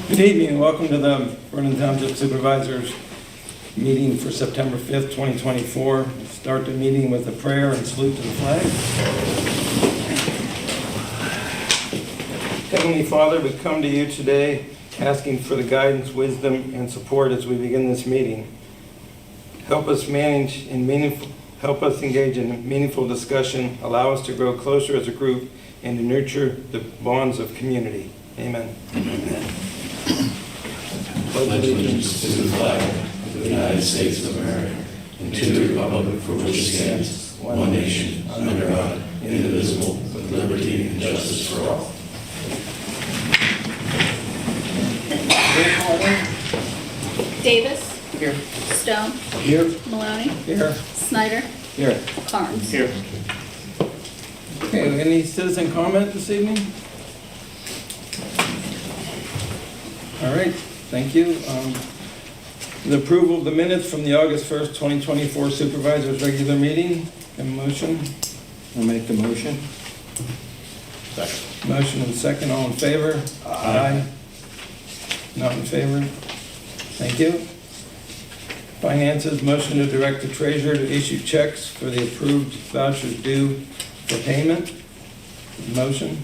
Good evening and welcome to the Vernon Township Supervisors meeting for September 5th, 2024. We'll start the meeting with a prayer and salute to the flag. Heavenly Father, we come to you today asking for the guidance, wisdom, and support as we begin this meeting. Help us engage in meaningful discussion, allow us to grow closer as a group, and to nurture the bonds of community. Amen. Amen. Pledge allegiance to the flag of the United States of America and to the republic for which it stands, one nation, under God, indivisible, with liberty and justice for all. Davis. Here. Stone. Here. Maloney. Here. Snyder. Here. Carnes. Here. Okay, any citizen comment this evening? All right, thank you. The approval of the minutes from the August 1st, 2024 Supervisors regular meeting. A motion? I'll make the motion. Second. Motion and second, all in favor? Aye. Not in favor? Thank you. Finances, motion to direct the treasurer to issue checks for the approved vouchers due for payment. Motion?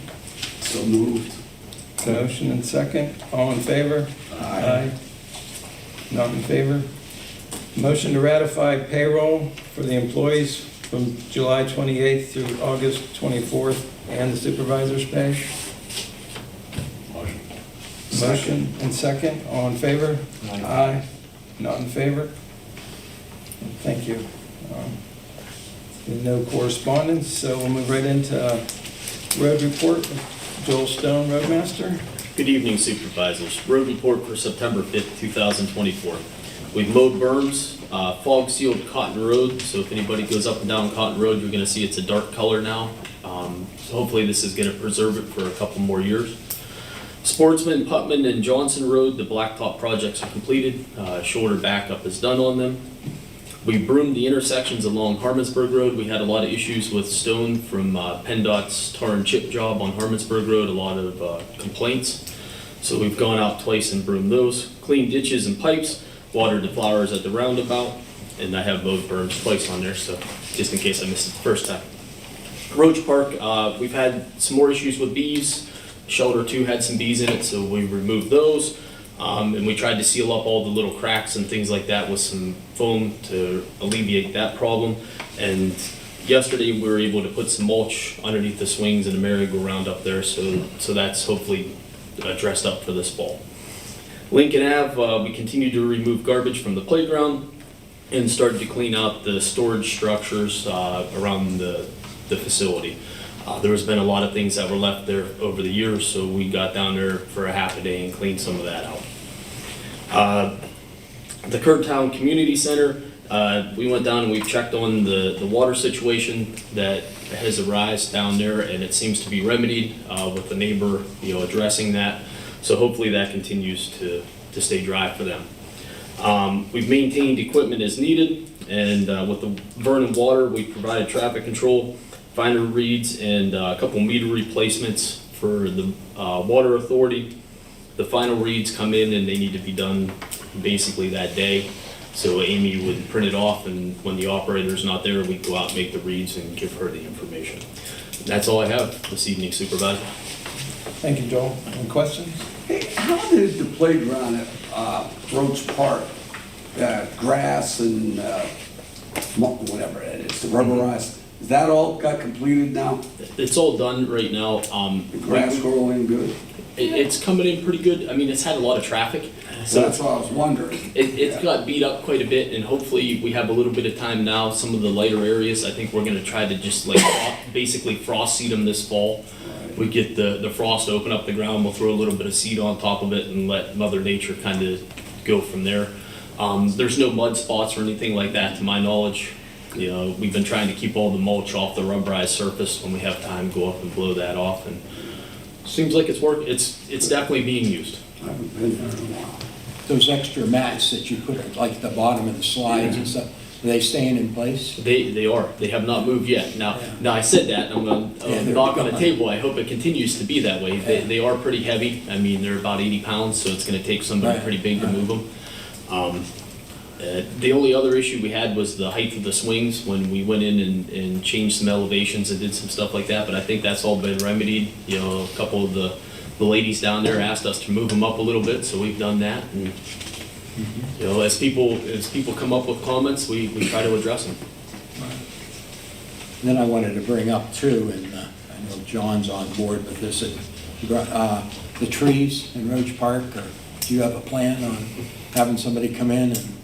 So moved. Motion and second, all in favor? Aye. Not in favor? Motion to ratify payroll for the employees from July 28th through August 24th and the supervisor's pay. Motion. Motion and second, all in favor? Aye. Not in favor? Thank you. No correspondence, so we'll move right into road report with Joel Stone, Roadmaster. Good evening, Supervisors. Road report for September 5th, 2024. We've mowed berms, fog sealed Cotton Road, so if anybody goes up and down Cotton Road, you're going to see it's a dark color now. So hopefully this is going to preserve it for a couple more years. Sportsman, Putman, and Johnson Road, the blacktop projects are completed. Shoulder backup is done on them. We broomed the intersections along Harmondsburg Road. We had a lot of issues with stone from PennDOT's tar and chip job on Harmondsburg Road, a lot of complaints. So we've gone out twice and broomed those. Cleaned ditches and pipes, watered the flowers at the roundabout, and I have mowed berms twice on there, so just in case I missed it the first time. Roach Park, we've had some more issues with bees. Shelter 2 had some bees in it, so we removed those. And we tried to seal up all the little cracks and things like that with some foam to alleviate that problem. And yesterday we were able to put some mulch underneath the swings and the merry-go-round up there, so that's hopefully dressed up for this fall. Lincoln Ave, we continued to remove garbage from the playground and started to clean out the storage structures around the facility. There has been a lot of things that were left there over the years, so we got down there for a half a day and cleaned some of that out. The Kirktown Community Center, we went down and we checked on the water situation that has arisen down there, and it seems to be remedied with the neighbor, addressing that. So hopefully that continues to stay dry for them. We've maintained equipment as needed, and with the Vernon water, we provided traffic control, final reads, and a couple meter replacements for the water authority. The final reads come in and they need to be done basically that day. So Amy would print it off, and when the operator's not there, we'd go out and make the reads and give her the information. That's all I have this evening, Supervisor. Thank you, Joel. Any questions? Hey, how did the playground at Roach Park, grass and whatever it is, the rubberized, is that all got completed now? It's all done right now. The grass growing good? It's coming in pretty good. I mean, it's had a lot of traffic. So that's what I was wondering. It's got beat up quite a bit, and hopefully we have a little bit of time now. Some of the lighter areas, I think we're going to try to just basically frost seed them this fall. Right. We get the frost, open up the ground, we'll throw a little bit of seed on top of it and let Mother Nature kind of go from there. There's no mud spots or anything like that to my knowledge. We've been trying to keep all the mulch off the rubberized surface. When we have time, go up and blow that off, and seems like it's working. It's definitely being used. I haven't been there in a while. Those extra mats that you put at like the bottom of the slides and stuff, Are they staying in place? They are. They have not moved yet. Now I said that, I'm gonna knock on the table. I hope it continues to be that way. They are pretty heavy. I mean, they're about 80 pounds, so it's gonna take somebody Right. pretty big to move them. The only other issue we had was the height of the swings when we went in and changed some elevations and did some stuff like that, but I think that's all been remedied. You know, a couple of the ladies down there asked us to move them up a little bit, so we've done that. And, you know, as people come up with comments, we try to address them. And then I wanted to bring up too, and I know John's on board with this, the trees in Roach Park, or do you have a plan on having somebody come in and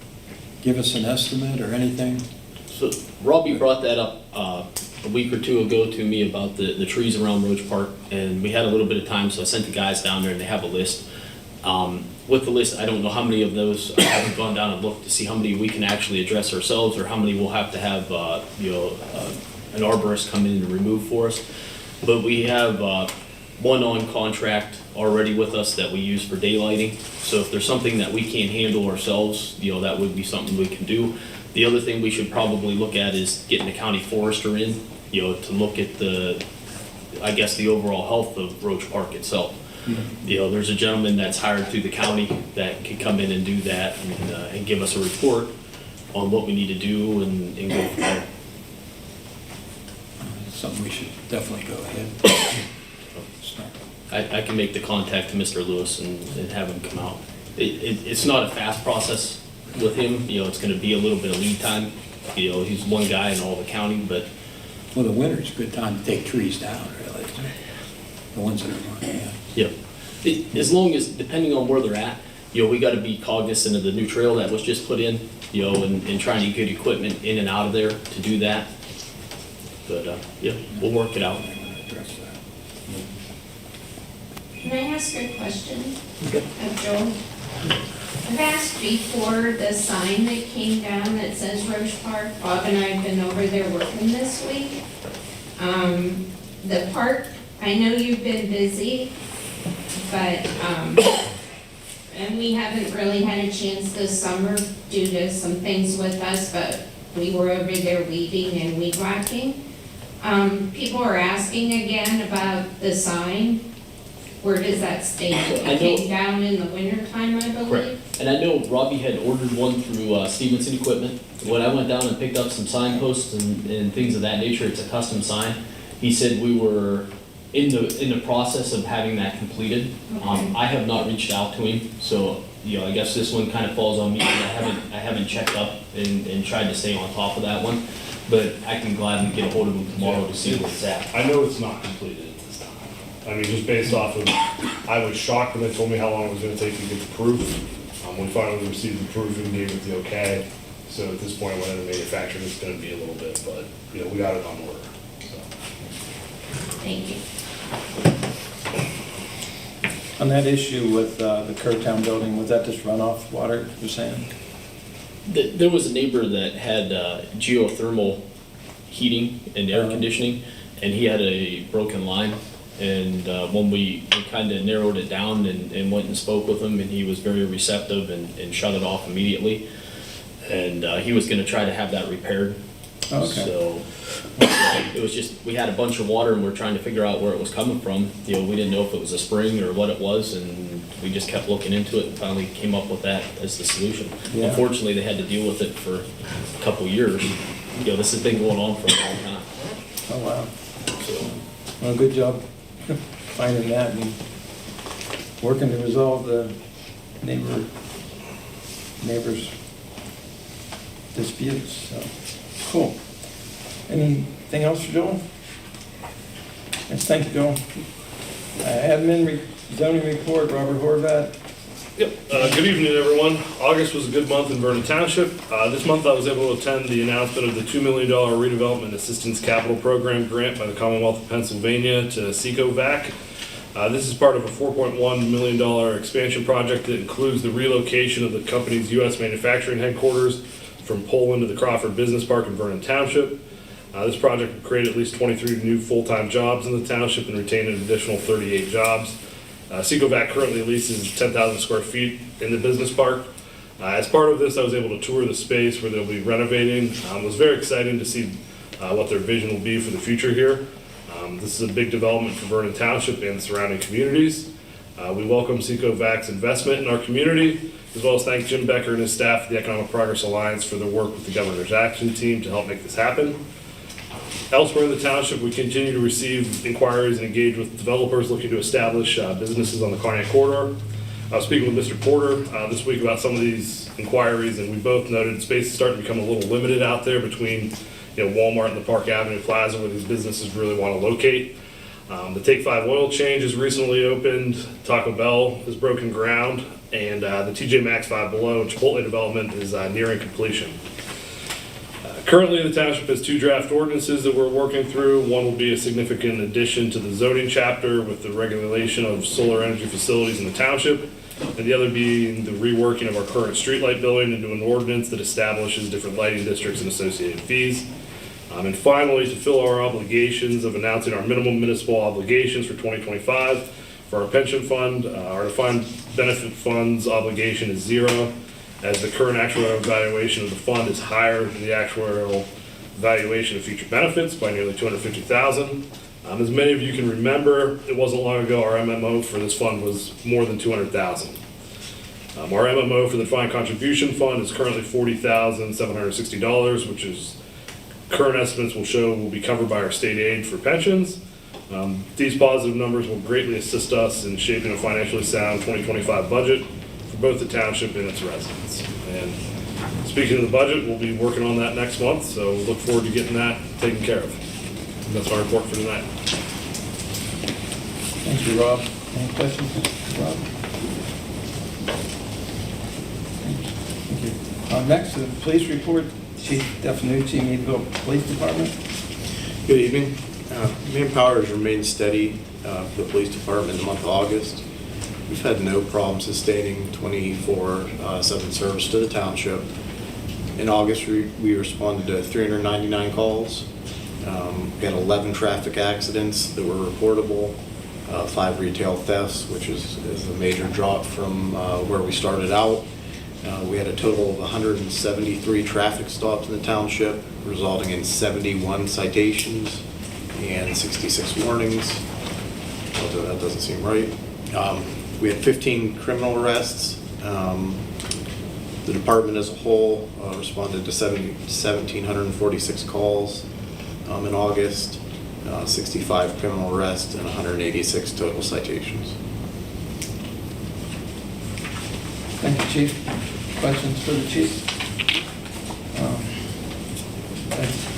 give us an estimate or anything? So Robbie brought that up a week or two ago to me about the trees around Roach Park, and we had a little bit of time, so I sent the guys down there and they have a list. With the list, I don't know how many of those, I haven't gone down and looked to see how many we can actually address ourselves, or how many we'll have to have, an arborist come in and remove for us. But we have one on contract already with us that we use for daylighting. So if there's something that we can't handle ourselves, that would be something we can do. The other thing we should probably look at is getting a county forester in, to look at the overall health of Roach Park itself. There's a gentleman that's hired through the county that could come in and do that and give us a report on what we need to do and go from there. Something we should definitely go ahead. Start. I can make the contact to Mr. Lewis and have him come out. It's not a fast process with him, it's gonna be a little bit of lead time. He's one guy in all the county, but. Well, the winter's a good time to take trees down, really. The ones that are on, yeah. Yep. As long as, depending on where they're at, we gotta be cognizant of the new trail that was just put in, and trying to get equipment in and out of there to do that. But, we'll work it out. I'm gonna address that. Can I ask a question of Joel? I've asked before the sign that came down that says Roche Park. Bob and I have been over there working this week. The park, I know you've been busy, but, and we haven't really had a chance this summer due to some things with us, but we were over there weeding and weed whacking. People are asking again about the sign. Where does that stand? It came down in the winter time, I believe. Correct. And I know Robbie had ordered one through Stevenson Equipment. When I went down and picked up some signposts and things of that nature, it's a custom sign. He said we were in the process of having that completed. Okay. I have not reached out to him, so I guess this one kind of falls on me. I haven't checked up and tried to stay on top of that one, but I can gladly get a hold of him tomorrow to see where it's at. I know it's not completed at this time. I mean, just based off of, I was shocked when they told me how long it was gonna take to get the proof. We finally received the proof and gave it the okay. So at this point, when the manufacturer, it's gonna be a little bit, but, we got it on order, so. Thank you. On that issue with the Kerrtown building, was that just runoff water, you're saying? There was a neighbor that had geothermal heating and air conditioning, and he had a broken line. And when we kind of narrowed it down and went and spoke with him, and he was very receptive and shut it off immediately. And he was going to try to have that repaired. Oh, okay. So it was just, we had a bunch of water and we're trying to figure out where it was coming from. We didn't know if it was a spring or what it was, and we just kept looking into it and finally came up with that as the solution. Yeah. Unfortunately, they had to deal with it for a couple years. This has been going on for a long time. Oh, wow. So, Well, good job finding that and working to resolve the neighbors' disputes, so, cool. Anything else for Joel? Yes, thank you, Joel. Admin zoning report, Robert Horvath. Yep, good evening, everyone. August was a good month in Vernon Township. This month I was able to attend the announcement of the $2 million redevelopment assistance capital program grant by the Commonwealth of Pennsylvania to SecoVac. This is part of a $4.1 million expansion project that includes the relocation of the company's U.S. manufacturing headquarters from Poland to the Crawford Business Park in Vernon Township. This project will create at least 23 new full-time jobs in the township and retain an additional 38 jobs. SecoVac currently leases 10,000 square feet in the business park. As part of this, I was able to tour the space where they'll be renovating. It was very exciting to see what their vision will be for the future here. This is a big development for Vernon Township and surrounding communities. We welcome Secovac's investment in our community, as well as thank Jim Becker and his staff at the Economic Progress Alliance for their work with the Governor's Action Team to help make this happen. Elsewhere in the township, we continue to receive inquiries and engage with developers looking to establish businesses on the Carnegie Corridor. I was speaking with Mr. Porter this week about some of these inquiries, and we both noted space is starting to become a little limited out there between Walmart and the Park Avenue Plaza where these businesses really want to locate. The Take 5 oil change has recently opened, Taco Bell has broken ground, and the TJ Maxx 5 Below and Chipotle development is nearing completion. Currently, the township has 2 draft ordinances that we're working through. One will be a significant addition to the zoning chapter with the regulation of solar energy facilities in the township, and the other being the reworking of our current streetlight billing into an ordinance that establishes different lighting districts and associated fees. And finally, to fill our obligations of announcing our minimum municipal obligations for 2025 for our pension fund, our defined benefit fund's obligation is 0, as the current actuarial valuation of the fund is higher than the actuarial valuation of future benefits by nearly $250,000. As many of you can remember, it wasn't long ago our MMO for this fund was more than $200,000. Our MMO for the defined contribution fund is currently $40,760, which is current estimates will show will be covered by our state aid for pensions. These positive numbers will greatly assist us in shaping a financially sound 2025 budget for both the township and its residents. And speaking of the budget, we'll be working on that next month, so look forward to getting that taken care of. And that's my report for tonight. Thank you, Rob. Any questions, Rob? Thank you. Next, the police report. Chief Definucci, Meadville Police Department. Good evening. Manpower has remained steady for the police department in the month of August. We've had no problem sustaining 24/7 service to the township. In August, we responded to 399 calls. We had 11 traffic accidents that were reportable, 5 retail thefts, which is a major drop from where we started out. We had a total of 173 traffic stops in the township, resulting in 71 citations and 66 warnings. Although that doesn't seem right. We had 15 criminal arrests. The department as a whole responded to 1,746 calls in August, 65 criminal arrests, and 186 total citations. Thank you, Chief. Questions for the chief?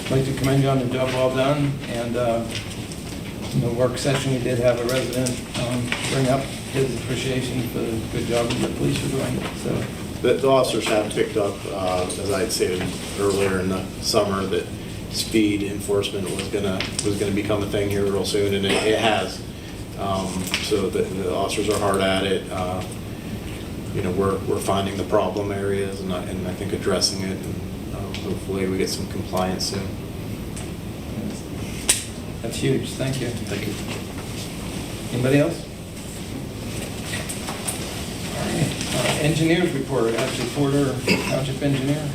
I'd like to commend you on the job well done, and in the work session, we did have a resident bring up his appreciation for the good job that the police are doing, so. The officers have picked up, as I had stated earlier in the summer, that speed enforcement was gonna become a thing here real soon, and it has. So the officers are hard at it. We're finding the problem areas and I think addressing it, and hopefully we get some compliance soon. That's huge, thank you. Thank you. Anybody else? All right, engineers report, Ashley Porter, Township Engineer.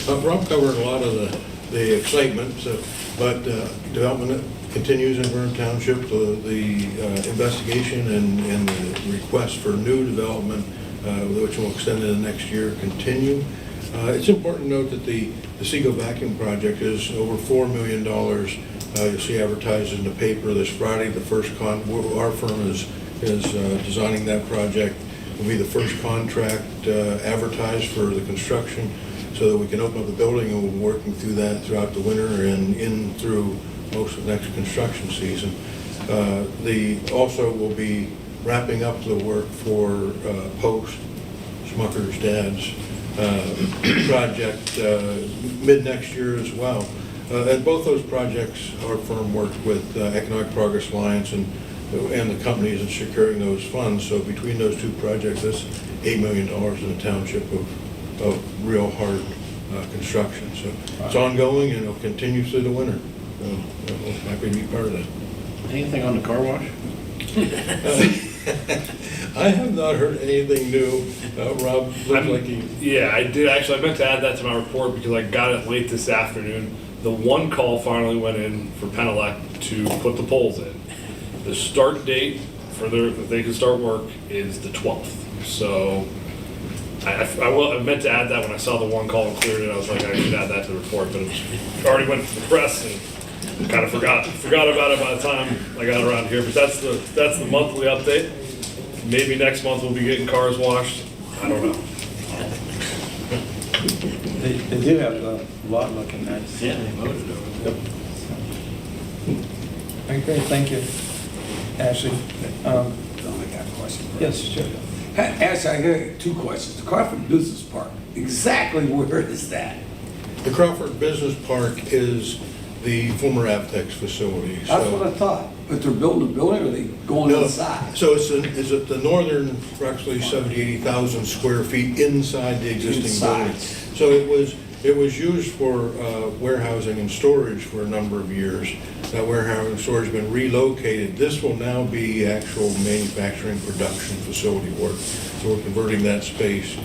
Rob covered a lot of the excitement, but development continues in Vernon Township. The investigation and the request for new development, which will extend into next year, continue. It's important to note that the Seago vacuum project is over $4 million. You'll see advertised in the paper this Friday. The first our firm is designing that project. Will be the first contract advertised for the construction, so that we can open up the building, and we're working through that throughout the winter and in through most of next construction season. Also will be wrapping up the work for Post, Smucker's dad's project mid next year as well. At both those projects, our firm worked with Economic Progress Alliance and the companies in securing those funds. So between those two projects, that's $8 million in the township of real hard construction. So it's ongoing, and it'll continue through the winter. I'm happy to be part of that. Anything on the car wash? I have not heard anything new. Rob, looks like he, Yeah, I did, actually, I meant to add that to my report because I got it late this afternoon. The one call finally went in for Penelec to put the poles in. The start date for their, if they can start work, is the 12th. So I meant to add that when I saw the one call and cleared it. I was like, I should add that to the report, but it already went to the press and kind of forgot about it by the time I got around here. But that's the monthly update. Maybe next month we'll be getting cars washed. I don't know. They do have a lot looking nice. Yeah, they voted over. Okay, thank you. Ashley, I got a question. yes, sure. Actually, I got two questions. The Crawford Business Park, exactly where is that? the Crawford Business Park is the former Avtex facility. That's so- what I thought. But they're building a building, or are they going No. inside? So it's at the northern, approximately 70, 80,000 square feet inside the existing Inside. building. So it was used for warehousing and storage for a number of years. That warehousing and storage has been relocated. This will now be actual manufacturing production facility work. So we're converting that space,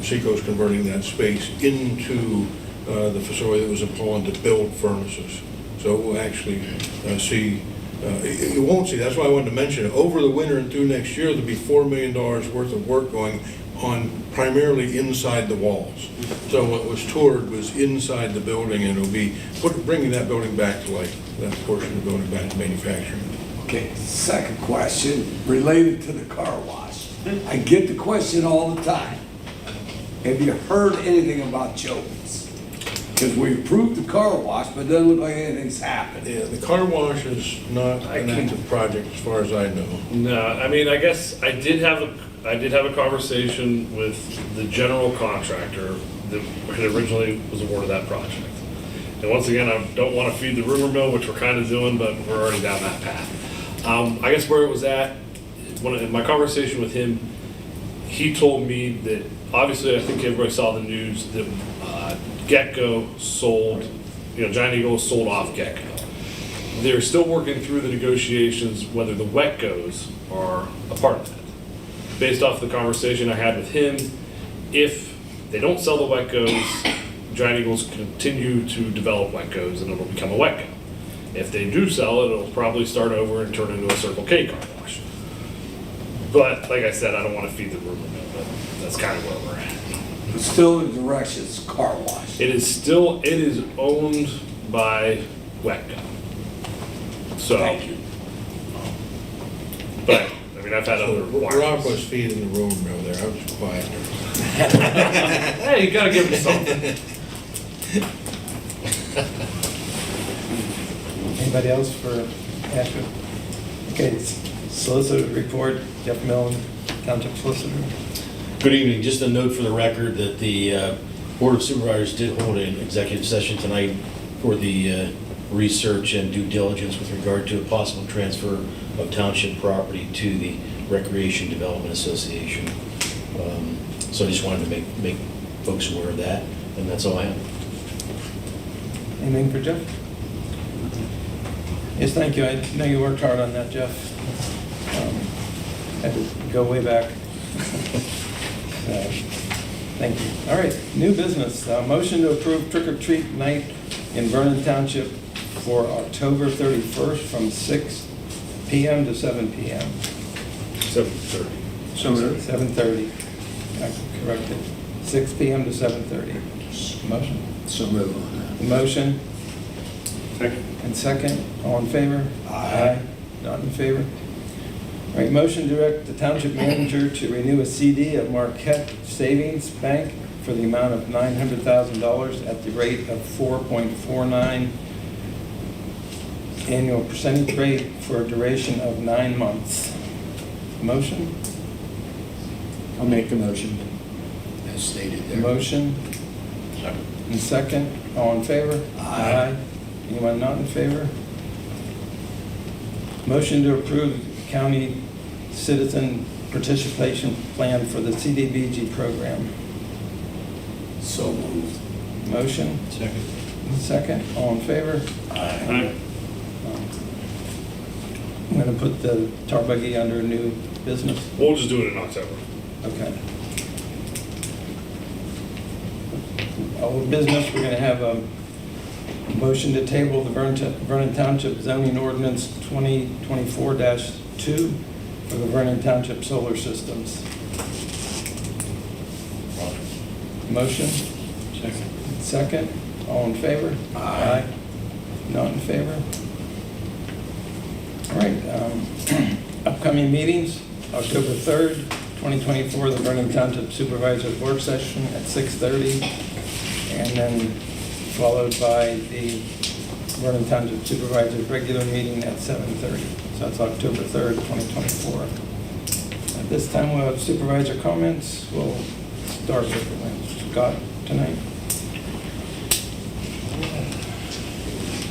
Seco's converting that space into the facility that was in Poland to build furnaces. So we'll actually see, you won't see, that's why I wanted to mention it, over the winter and through next year, there'll be $4 million worth of work going on primarily inside the walls. So what was toured was inside the building, and it'll be bringing that building back to like, that portion of the building back to manufacturing. Okay, second question, related to the car wash. I get the question all the time. Have you heard anything about Jones? Because we approved the car wash, but it doesn't look like anything's happened. Yeah, the car wash is not an active project as far as I know. No, I mean, I guess I did have a conversation with the general contractor that originally was awarded that project. And once again, I don't want to feed the rumor mill, which we're kind of doing, but we're already down that path. I guess where it was at, in my conversation with him, he told me that, obviously, I think everybody saw the news that Gecko sold, Giant Eagle sold off Gecko. They're still working through the negotiations whether the Wetcos are a part of that. Based off the conversation I had with him, if they don't sell the Wetcos, Giant Eagles continue to develop Wetcos and it'll become a Wetco. If they do sell it, it'll probably start over and turn into a Circle K car wash. But like I said, I don't want to feed the rumor mill, but that's kind of where we're at. But still the direction's car wash. It is owned by Wetco. So, Thank you. but, I mean, I've had other Rob requirements. was feeding the rumor mill there, I was quiet. Hey, you gotta give them something. Anybody else for Ashley? Okay, solicitor report, Jeff Millen, Township Solicitor. Good evening. Just a note for the record that the Board of Supervisors did hold an executive session tonight for the research and due diligence with regard to a possible transfer of township property to the Recreation Development Association. So I just wanted to make folks aware of that, and that's all I have. Anything for Jeff? Yes, thank you. I know you worked hard on that, Jeff. Had to go way back. Thank you. All right, new business. Motion to approve trick or treat night in Vernon Township for October 31st from 6 p.m. to 7 p.m. 7:30. So 7:30. I corrected. 6 p.m. to 7:30. Motion? So move on that. Motion Second. and second. All in favor? Aye. Not in favor? All right, motion to direct the township manager to renew a CD of Marquette Savings Bank for the amount of $900,000 at the rate of 4.49 annual percentage rate for a duration of 9 months. Motion? I'll make the motion as stated there. Motion and second. All in favor? Aye. Anyone not in favor? Motion to approve county citizen participation plan for the CDBG program. So moved. Motion, Second. second, all in favor? Aye. I'm gonna put the tar buggy under new business. We'll just do it in October. Okay. Old business, we're gonna have a motion to table the Vernon Township zoning ordinance 2024-2 for the Vernon Township solar systems. Motion? Second. All in favor? Aye. Not in favor? All right, upcoming meetings, October 3rd, 2024, the Vernon Township Supervisors Work Session at 6:30, and then followed by the Vernon Township Supervisors Regular Meeting at 7:30. So that's October 3rd, 2024. At this time, we'll have supervisor comments. We'll start with Scott tonight.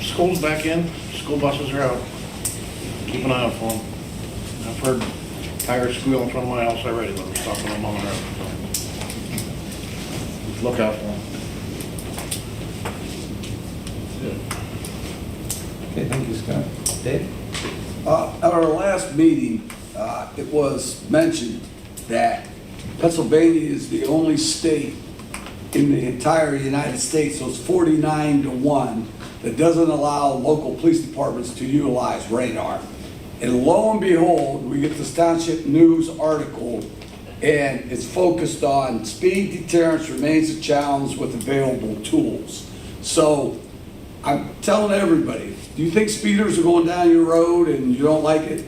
School's back in, school buses are out. Keep an eye out for them. I've heard tires squeal in front of my house already when we're stopping them on the road, so. Look out for them. Okay, thank you, Scott. Dave? At our last meeting, it was mentioned that Pennsylvania is the only state in the entire United States, so it's 49-1, that doesn't allow local police departments to utilize radar. And lo and behold, we get this Township News article, and it's focused on speed deterrence remains a challenge with available tools. So I'm telling everybody, do you think speeders are going down your road and you don't like it?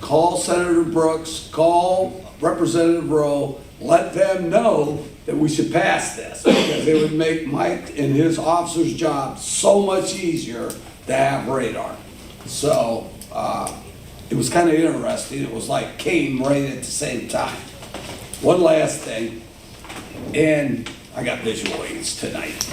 Call Senator Brooks, call Representative Rowe, let them know that we should pass this, because it would make Mike and his officer's job so much easier to have radar. So it was kind of interesting. It was like came right at the same time. One last thing, and I got visual aids tonight.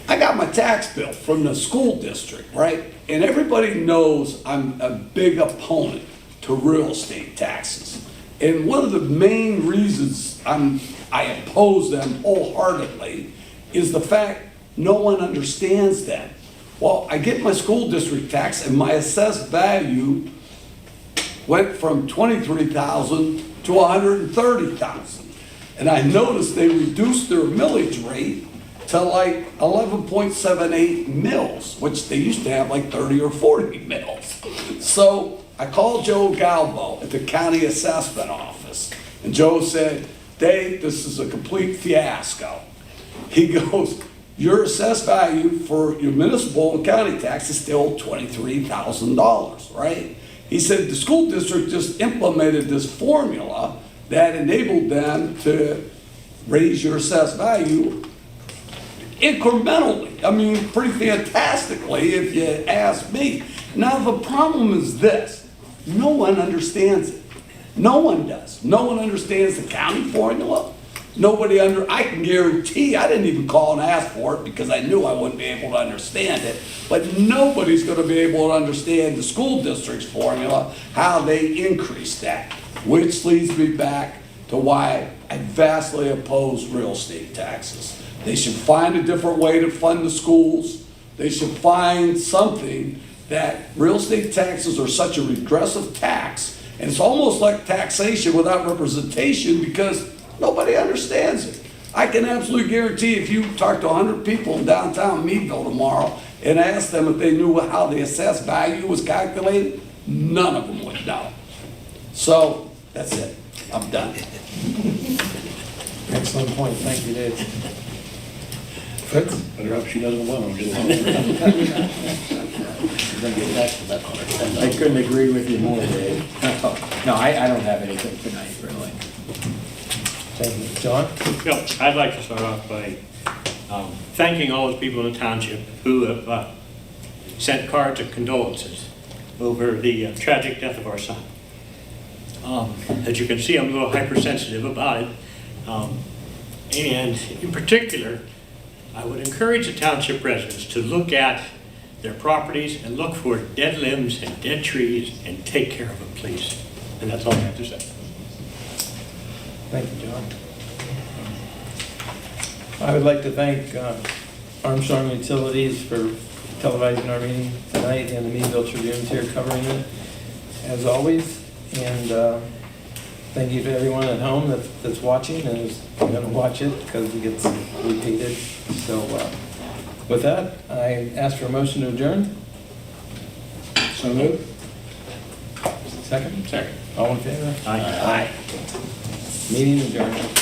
I got my tax bill from the school district, right? And everybody knows I'm a big opponent to real estate taxes. And one of the main reasons I oppose them wholeheartedly is the fact no one understands them. Well, I get my school district tax and my assessed value went from $23,000 to $130,000. And I noticed they reduced their millage rate to like 11.78 mils, which they used to have like 30 or 40 mils. So I called Joe Galvo at the county assessment office, and Joe said, Dave, this is a complete fiasco. He goes, your assessed value for your municipal and county tax is still $23,000, right? He said the school district just implemented this formula that enabled them to raise your assessed value incrementally. I mean, pretty fantastically, if you ask me. Now, the problem is this. No one understands it. No one does. No one understands the county formula. I can guarantee, I didn't even call and ask for it because I knew I wouldn't be able to understand it, but nobody's going to be able to understand the school district's formula, how they increase that, which leads me back to why I vastly oppose real estate taxes. They should find a different way to fund the schools. They should find something that real estate taxes are such a regressive tax, and it's almost like taxation without representation because nobody understands it. I can absolutely guarantee if you talk to 100 people in downtown Meadville tomorrow and ask them if they knew how the assessed value was calculated, none of them would know. So that's it. I'm done. Excellent point. Thank you, Dave. Fritz? Better hope she doesn't win them. I couldn't agree with you more, Dave. No, I don't have anything tonight, really. Thank you. John? Yeah, I'd like to start off by thanking all those people in the township who have sent cards of condolences over the tragic death of our son. As you can see, I'm a little hypersensitive about it. And in particular, I would encourage the township residents to look at their properties and look for dead limbs and dead trees and take care of them, please. And that's all I have to say. Thank you, John. I would like to thank Armstrong Utilities for televising our meeting tonight, and the Meadville Tribune's here covering it, as always. And thank you to everyone at home that's watching and is going to watch it because it gets repeated. So with that, I ask for a motion to adjourn. So moved? Second? Second. All in favor? Aye. Meeting adjourned.